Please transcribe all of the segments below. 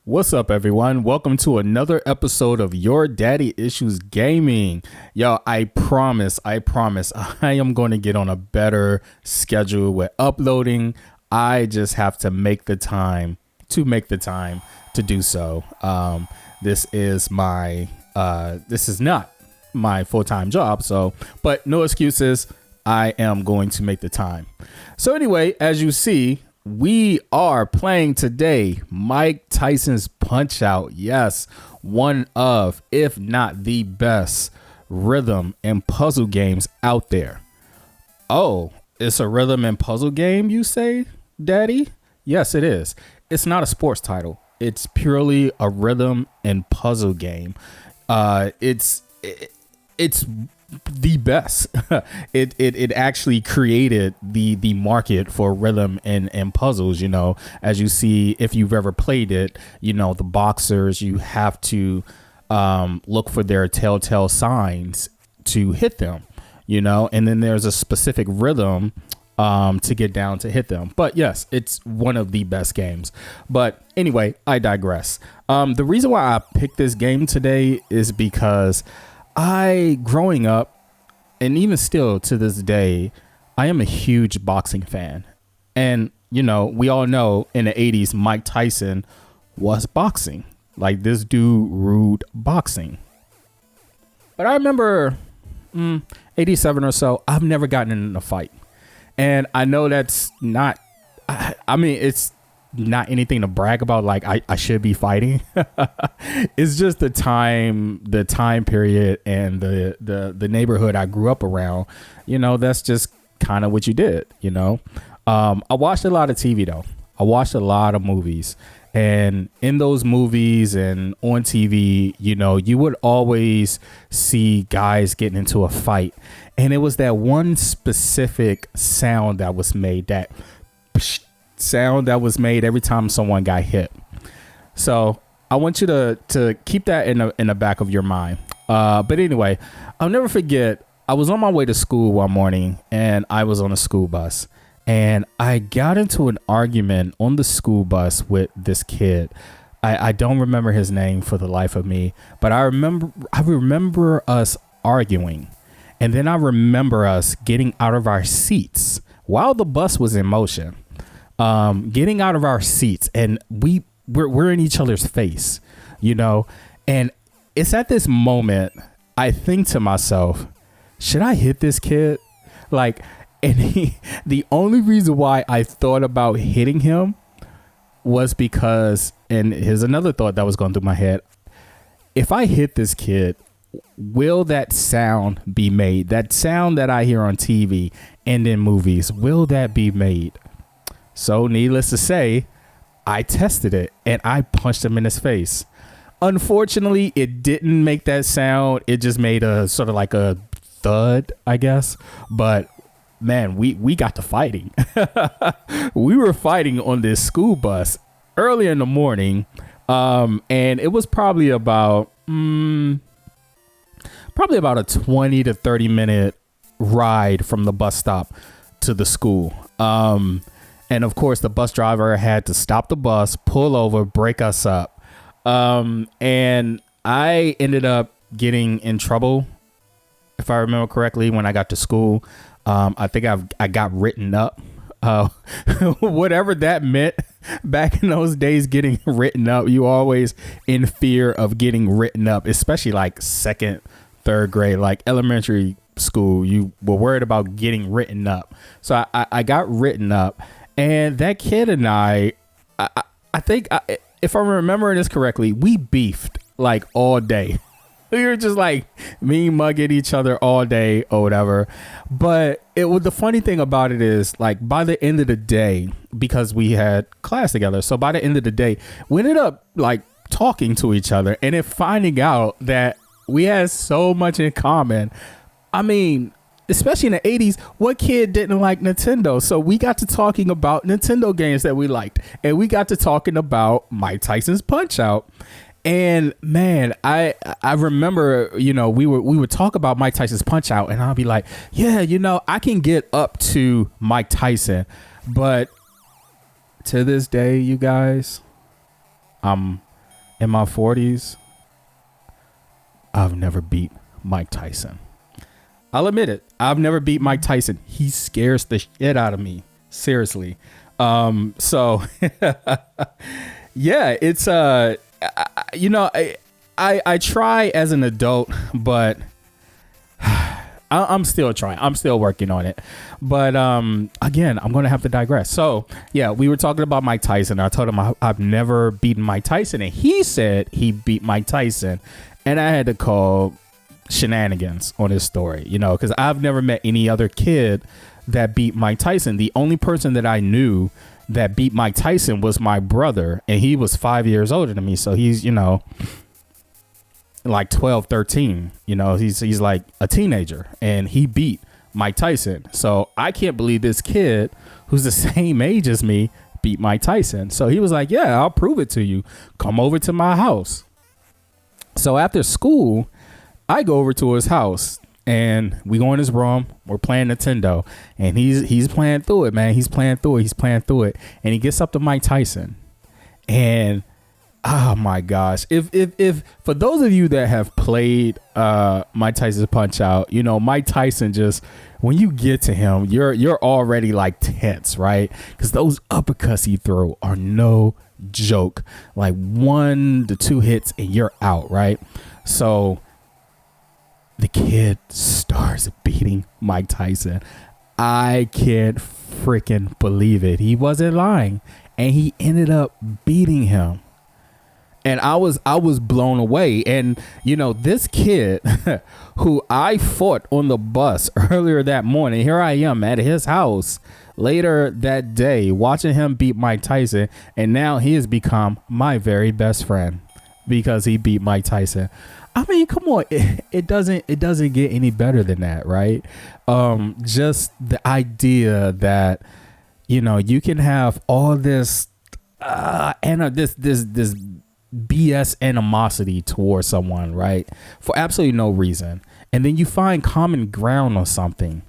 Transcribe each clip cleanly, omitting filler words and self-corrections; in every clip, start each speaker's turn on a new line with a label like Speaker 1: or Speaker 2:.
Speaker 1: What's up, everyone? Welcome to another episode of Your Daddy Issues Gaming. Yo, I promise, I am going to get on a better schedule with uploading. I just have to make the time to do so. This is not my full-time job, but no excuses. I am going to make the time. So anyway, as you see, we are playing today Mike Tyson's Punch-Out. Yes, one of, if not the best rhythm and puzzle games out there. Oh, it's a rhythm and puzzle game, you say, Daddy? Yes, it is. It's not a sports title. It's purely a rhythm and puzzle game. It's the best. it actually created the market for rhythm and puzzles. You know, as you see, if you've ever played it, you know, the boxers, you have to look for their telltale signs to hit them, you know, and then there's a specific rhythm to get down to hit them. But yes, it's one of the best games. But anyway, I digress. The reason why I picked this game today is because growing up, and even still to this day, I am a huge boxing fan. And, you know, we all know in the 80s, Mike Tyson was boxing. Like, this dude ruled boxing. But I remember 87 or so, I've never gotten in a fight. And I know that's not, it's not anything to brag about, like I should be fighting. It's just the time period and the neighborhood I grew up around. You know, that's just kind of what you did, you know. I watched a lot of TV though. I watched a lot of movies, and in those movies and on TV, you know, you would always see guys getting into a fight, and it was that one specific sound that was made, that sound that was made every time someone got hit. So I want you to keep that in the back of your mind. But anyway, I'll never forget, I was on my way to school one morning, and I was on a school bus, and I got into an argument on the school bus with this kid. I don't remember his name for the life of me, but I remember us arguing, and then I remember us getting out of our seats while the bus was in motion. Getting out of our seats, and we're in each other's face, you know, and it's at this moment I think to myself, should I hit this kid? Like, and the only reason why I thought about hitting him was because, and here's another thought that was going through my head, if I hit this kid, will that sound be made? That sound that I hear on TV and in movies, will that be made? So needless to say, I tested it and I punched him in his face. Unfortunately, it didn't make that sound. It just made a sort of like a thud, I guess. But man, we got to fighting. We were fighting on this school bus early in the morning. And it was probably about a 20 to 30 minute ride from the bus stop to the school. And of course, the bus driver had to stop the bus, pull over, break us up. And I ended up getting in trouble, if I remember correctly, when I got to school. I think I got written up. Whatever that meant back in those days, getting written up. You always in fear of getting written up, especially like second, third grade, like elementary school. You were worried about getting written up. So I got written up. And that kid and I think, if I'm remembering this correctly, we beefed like all day. We were just like mean mugging each other all day or whatever. But the funny thing about it is, like, by the end of the day, because we had class together, so by the end of the day, we ended up like talking to each other and then finding out that we had so much in common. I mean, especially in the 80s, what kid didn't like Nintendo? So we got to talking about Nintendo games that we liked, and we got to talking about Mike Tyson's Punch-Out. And man, I remember, you know, we would talk about Mike Tyson's Punch-Out, and I'll be like, yeah, you know, I can get up to Mike Tyson, but to this day, you guys, I'm in my 40s, I've never beat Mike Tyson. I'll admit it. I've never beat Mike Tyson. He scares the shit out of me. Seriously. So yeah, it's I try as an adult, but I'm still trying. I'm still working on it. But again, I'm going to have to digress. So yeah, we were talking about Mike Tyson. I told him I've never beaten Mike Tyson, and he said he beat Mike Tyson, and I had to call shenanigans on his story, because I've never met any other kid that beat Mike Tyson. The only person that I knew that beat Mike Tyson was my brother, and he was 5 years older than me. So he's, like 12, 13, he's like a teenager, and he beat Mike Tyson. So I can't believe this kid who's the same age as me beat Mike Tyson. So he was like, yeah, I'll prove it to you. Come over to my house. So after school, I go over to his house, and we go in his room. We're playing Nintendo, and he's playing through it, man. He's playing through it. And he gets up to Mike Tyson, and oh my gosh. If for those of you that have played Mike Tyson's Punch-Out, Mike Tyson, just when you get to him, you're already like tense, right? Because those uppercuts he throw are no joke. Like 1 to 2 hits and you're out, right? So the kid starts beating Mike Tyson. I can't freaking believe it. He wasn't lying, and he ended up beating him. And I was blown away. And, this kid who I fought on the bus earlier that morning, here I am at his house later that day watching him beat Mike Tyson. And now he has become my very best friend because he beat Mike Tyson. I mean, come on. It doesn't get any better than that, right? Just the idea that, you can have all this this BS animosity towards someone, right? For absolutely no reason. And then you find common ground on something.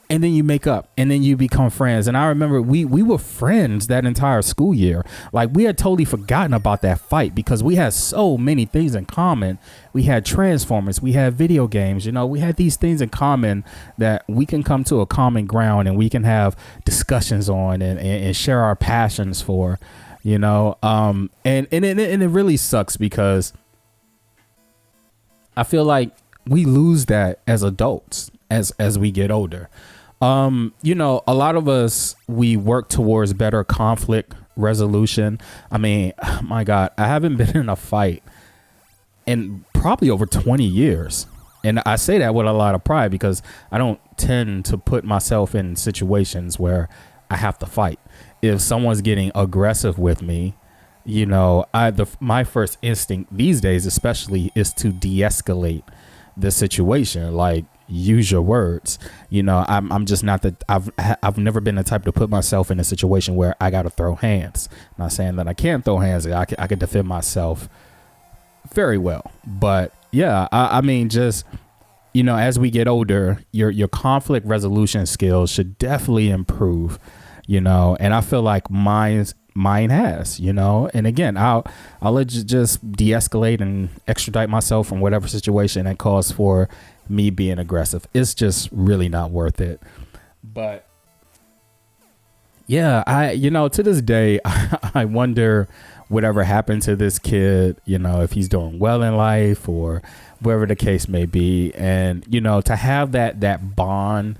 Speaker 1: And then you make up, and then you become friends. And I remember we were friends that entire school year. Like, we had totally forgotten about that fight because we had so many things in common. We had Transformers, we had video games, we had these things in common that we can come to a common ground and we can have discussions on and share our passions for, and it really sucks because I feel like we lose that as adults as we get older. A lot of us, we work towards better conflict resolution. I mean, my God, I haven't been in a fight in probably over 20 years. And I say that with a lot of pride because I don't tend to put myself in situations where I have to fight. If someone's getting aggressive with me, my first instinct these days, especially, is to de-escalate the situation. Like, use your words. I'm just not that. I've never been the type to put myself in a situation where I got to throw hands. Not saying that I can't throw hands. I can defend myself very well. But yeah, I mean, just, as we get older, your conflict resolution skills should definitely improve, and I feel like mine has, and again, I'll just de-escalate and extradite myself from whatever situation that calls for me being aggressive. It's just really not worth it. But yeah, to this day, I wonder whatever happened to this kid, if he's doing well in life or whatever the case may be. And, to have that bond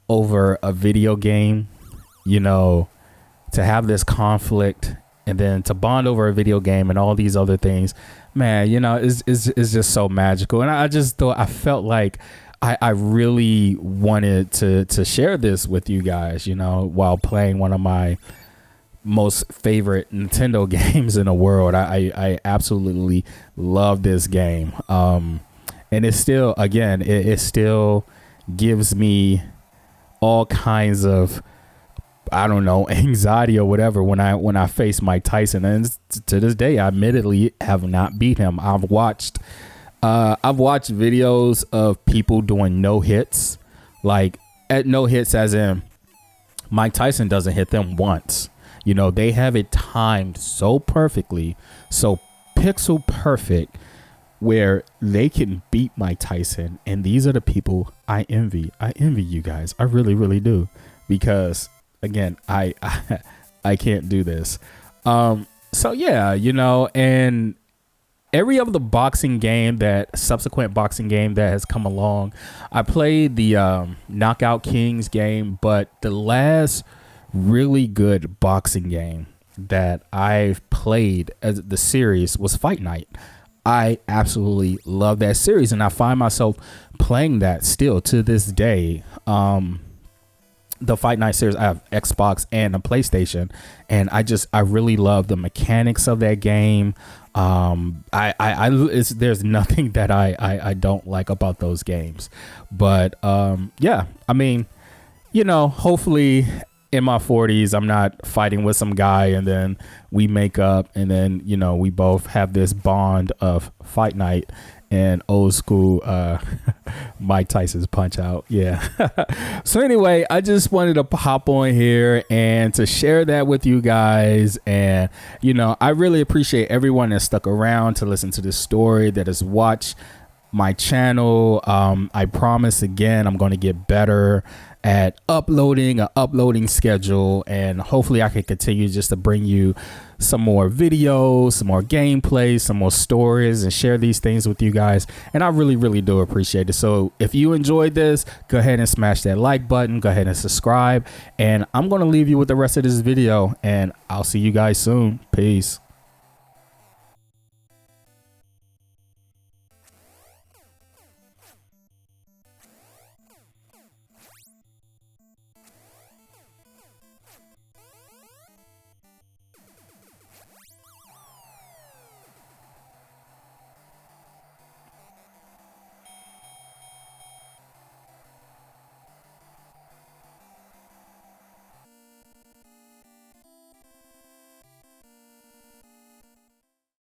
Speaker 1: over a video game, to have this conflict and then to bond over a video game and all these other things, man, is just so magical. And I felt like I really wanted to share this with you guys, while playing one of my most favorite Nintendo games in the world. I absolutely love this game. And it's still, again, it still gives me all kinds of, I don't know, anxiety or whatever when I face Mike Tyson. And to this day, I admittedly have not beat him. I've watched videos of people doing no hits, like at no hits as in Mike Tyson doesn't hit them once. You know, they have it timed so perfectly, so pixel perfect, where they can beat Mike Tyson. And these are the people I envy. I envy you guys. I really, really do. Because again, I can't do this. So yeah, you know, and every other boxing game, that subsequent boxing game that has come along, I played the Knockout Kings game, but the last really good boxing game that I've played as the series was Fight Night. I absolutely love that series, and I find myself playing that still to this day. The Fight Night series, I have Xbox and a PlayStation, and I really love the mechanics of that game. There's nothing that I don't like about those games. But yeah, I mean, you know, hopefully in my 40s, I'm not fighting with some guy and then we make up and then, you know, we both have this bond of Fight Night and old school Mike Tyson's Punch Out. Yeah. So anyway, I just wanted to hop on here and to share that with you guys. And, you know, I really appreciate everyone that stuck around to listen to this story, that has watched my channel. I promise, again, I'm going to get better at uploading an uploading schedule, and hopefully I can continue just to bring you some more videos, some more gameplay, some more stories, and share these things with you guys. And I really, really do appreciate it. So if you enjoyed this, go ahead and smash that like button, go ahead and subscribe, and I'm going to leave you with the rest of this video, and I'll see you guys soon. Peace.